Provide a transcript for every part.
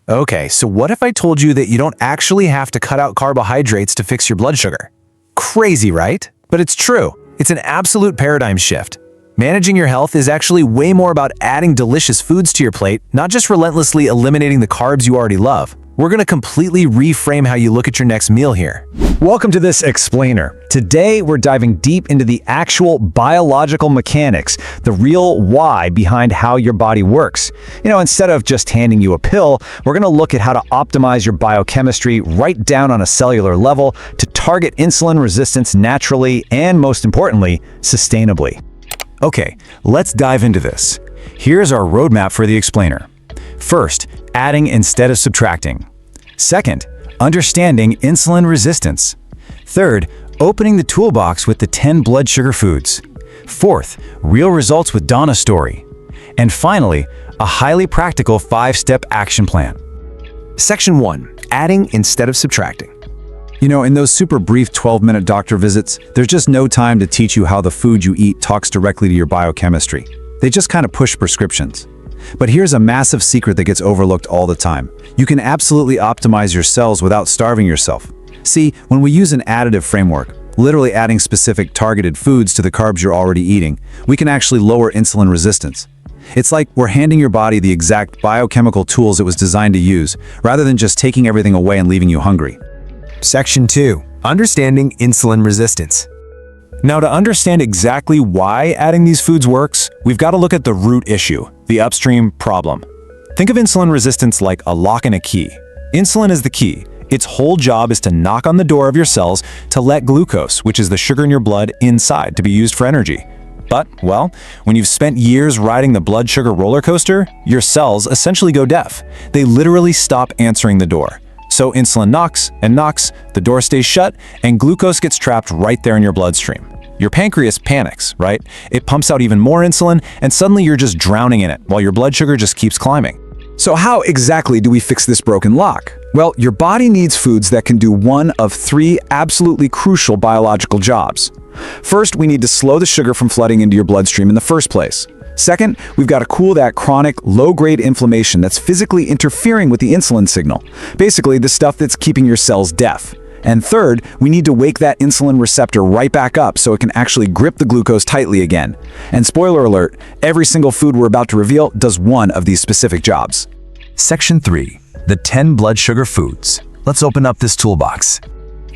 Okay, so what if I told you that you don't actually have to cut out carbohydrates to fix your blood sugar? Crazy, right? But it's true. It's an absolute paradigm shift. Managing your health is actually way more about adding delicious foods to your plate, not just relentlessly eliminating the carbs you already love. We're going to completely reframe how you look at your next meal here. Welcome to this explainer. Today, we're diving deep into the actual biological mechanics, the real why behind how your body works. Instead of just handing you a pill, we're going to look at how to optimize your biochemistry right down on a cellular level to target insulin resistance naturally and, most importantly, sustainably. Okay, let's dive into this. Here's our roadmap for the explainer. First, adding instead of subtracting. Second, understanding insulin resistance. Third, opening the toolbox with the 10 blood sugar foods. Fourth, real results with Donna story. And finally, a highly practical 5-step action plan. Section 1. Adding instead of subtracting. In those super brief 12-minute doctor visits, there's just no time to teach you how the food you eat talks directly to your biochemistry. They just kind of push prescriptions. But here's a massive secret that gets overlooked all the time. You can absolutely optimize your cells without starving yourself. See, when we use an additive framework, literally adding specific targeted foods to the carbs you're already eating, we can actually lower insulin resistance. It's like we're handing your body the exact biochemical tools it was designed to use, rather than just taking everything away and leaving you hungry. Section 2. Understanding insulin resistance. Now, to understand exactly why adding these foods works, we've got to look at the root issue, the upstream problem. Think of insulin resistance like a lock and a key. Insulin is the key. Its whole job is to knock on the door of your cells to let glucose, which is the sugar in your blood, inside to be used for energy. But, well, when you've spent years riding the blood sugar roller coaster, your cells essentially go deaf. They literally stop answering the door. So insulin knocks and knocks, the door stays shut, and glucose gets trapped right there in your bloodstream. Your pancreas panics, right? It pumps out even more insulin, and suddenly you're just drowning in it, while your blood sugar just keeps climbing. So how exactly do we fix this broken lock? Well, your body needs foods that can do one of 3 absolutely crucial biological jobs. First, we need to slow the sugar from flooding into your bloodstream in the first place. Second, we've got to cool that chronic, low-grade inflammation that's physically interfering with the insulin signal. Basically, the stuff that's keeping your cells deaf. And third, we need to wake that insulin receptor right back up so it can actually grip the glucose tightly again. And spoiler alert, every single food we're about to reveal does one of these specific jobs. Section 3. The 10 blood sugar foods. Let's open up this toolbox.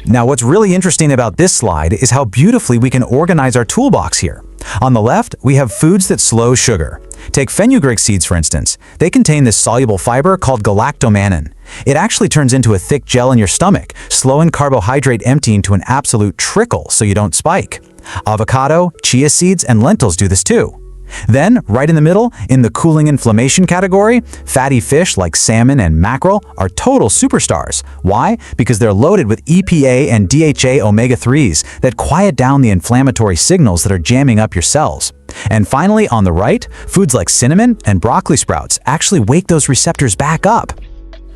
Now, what's really interesting about this slide is how beautifully we can organize our toolbox here. On the left, we have foods that slow sugar. Take fenugreek seeds, for instance. They contain this soluble fiber called galactomannan. It actually turns into a thick gel in your stomach, slowing carbohydrate emptying to an absolute trickle so you don't spike. Avocado, chia seeds, and lentils do this too. Then, right in the middle, in the cooling inflammation category, fatty fish like salmon and mackerel are total superstars. Why? Because they're loaded with EPA and DHA omega-3s that quiet down the inflammatory signals that are jamming up your cells. And finally, on the right, foods like cinnamon and broccoli sprouts actually wake those receptors back up.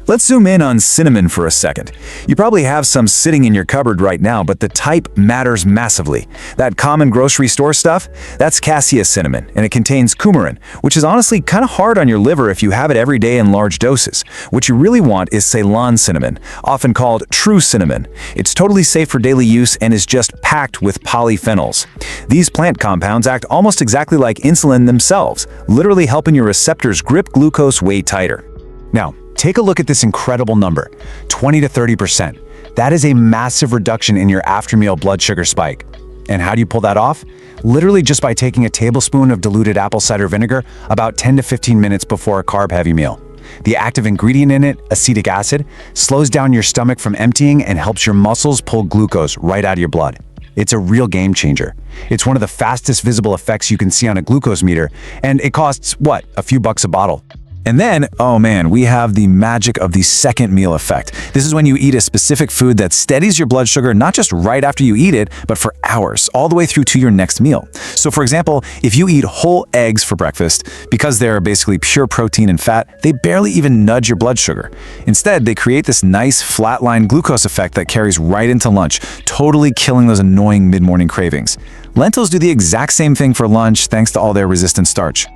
Let's zoom in on cinnamon for a second. You probably have some sitting in your cupboard right now, but the type matters massively. That common grocery store stuff, that's Cassia cinnamon, and it contains coumarin, which is honestly kind of hard on your liver if you have it every day in large doses. What you really want is Ceylon cinnamon, often called true cinnamon. It's totally safe for daily use and is just packed with polyphenols. These plant compounds act almost exactly like insulin themselves, literally helping your receptors grip glucose way tighter. Now, take a look at this incredible number, 20 to 30%. That is a massive reduction in your after-meal blood sugar spike. And how do you pull that off? Literally just by taking a tablespoon of diluted apple cider vinegar about 10 to 15 minutes before a carb-heavy meal. The active ingredient in it, acetic acid, slows down your stomach from emptying and helps your muscles pull glucose right out of your blood. It's a real game changer. It's one of the fastest visible effects you can see on a glucose meter, and it costs, what, a few bucks a bottle. And then, oh man, we have the magic of the second meal effect. This is when you eat a specific food that steadies your blood sugar not just right after you eat it, but for hours, all the way through to your next meal. So for example, if you eat whole eggs for breakfast, because they're basically pure protein and fat, they barely even nudge your blood sugar. Instead, they create this nice flatline glucose effect that carries right into lunch, totally killing those annoying mid-morning cravings. Lentils do the exact same thing for lunch thanks to all their resistant starch.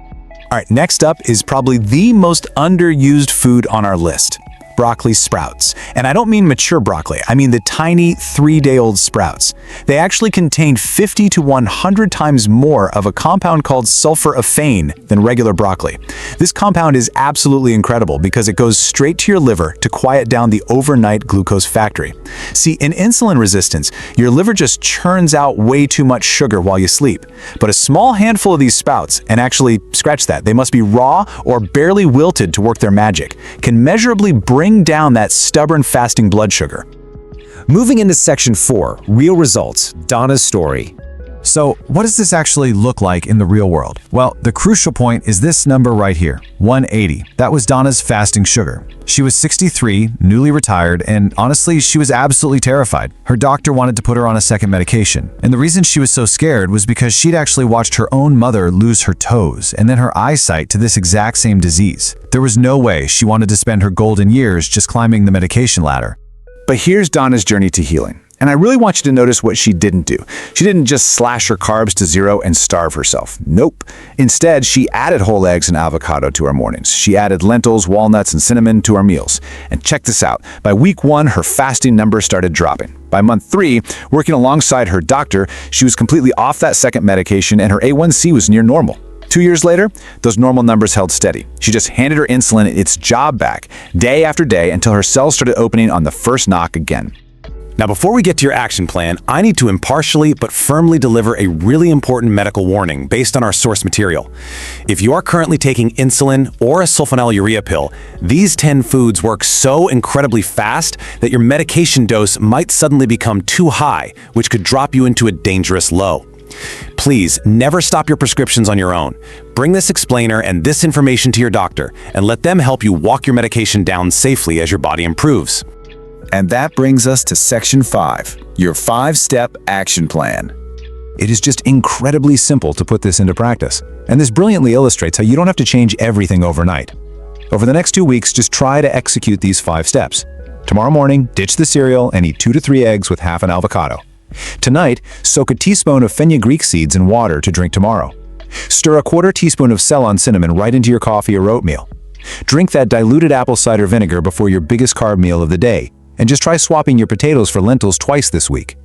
All right, next up is probably the most underused food on our list, broccoli sprouts. And I don't mean mature broccoli, I mean the tiny 3-day-old sprouts. They actually contain 50 to 100 times more of a compound called sulforaphane than regular broccoli. This compound is absolutely incredible because it goes straight to your liver to quiet down the overnight glucose factory. See, in insulin resistance, your liver just churns out way too much sugar while you sleep. But a small handful of these sprouts, and actually, scratch that, they must be raw or barely wilted to work their magic, can measurably bring down that stubborn fasting blood sugar. Moving into section 4, real results, Donna's story. So, what does this actually look like in the real world? Well, the crucial point is this number right here, 180. That was Donna's fasting sugar. She was 63, newly retired, and honestly, she was absolutely terrified. Her doctor wanted to put her on a second medication. And the reason she was so scared was because she'd actually watched her own mother lose her toes and then her eyesight to this exact same disease. There was no way she wanted to spend her golden years just climbing the medication ladder. But here's Donna's journey to healing. And I really want you to notice what she didn't do. She didn't just slash her carbs to 0 and starve herself. Nope. Instead, she added whole eggs and avocado to her mornings. She added lentils, walnuts, and cinnamon to her meals. And check this out. By week 1, her fasting numbers started dropping. By month 3, working alongside her doctor, she was completely off that second medication and her A1C was near normal. 2 years later, those normal numbers held steady. She just handed her insulin its job back, day after day, until her cells started opening on the first knock again. Now, before we get to your action plan, I need to impartially but firmly deliver a really important medical warning based on our source material. If you are currently taking insulin or a sulfonylurea pill, these 10 foods work so incredibly fast that your medication dose might suddenly become too high, which could drop you into a dangerous low. Please never stop your prescriptions on your own. Bring this explainer and this information to your doctor and let them help you walk your medication down safely as your body improves. And that brings us to section 5, your 5-step action plan. It is just incredibly simple to put this into practice. And this brilliantly illustrates how you don't have to change everything overnight. Over the next 2 weeks, just try to execute these 5 steps. Tomorrow morning, ditch the cereal and eat 2 to 3 eggs with half an avocado. Tonight, soak a teaspoon of fenugreek seeds in water to drink tomorrow. Stir a 1/4 teaspoon of Ceylon cinnamon right into your coffee or oatmeal. Drink that diluted apple cider vinegar before your biggest carb meal of the day. And just try swapping your potatoes for lentils twice this week.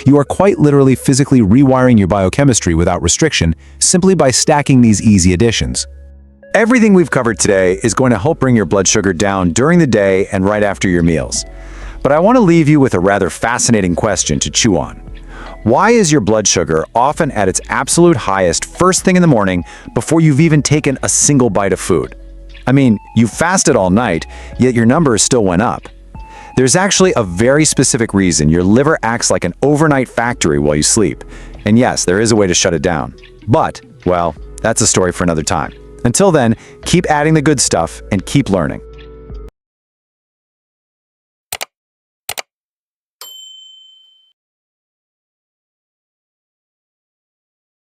You are quite literally physically rewiring your biochemistry without restriction simply by stacking these easy additions. Everything we've covered today is going to help bring your blood sugar down during the day and right after your meals. But I want to leave you with a rather fascinating question to chew on. Why is your blood sugar often at its absolute highest first thing in the morning before you've even taken a single bite of food? I mean, you fasted all night, yet your numbers still went up. There's actually a very specific reason your liver acts like an overnight factory while you sleep. And yes, there is a way to shut it down. But, well, that's a story for another time. Until then, keep adding the good stuff and keep learning.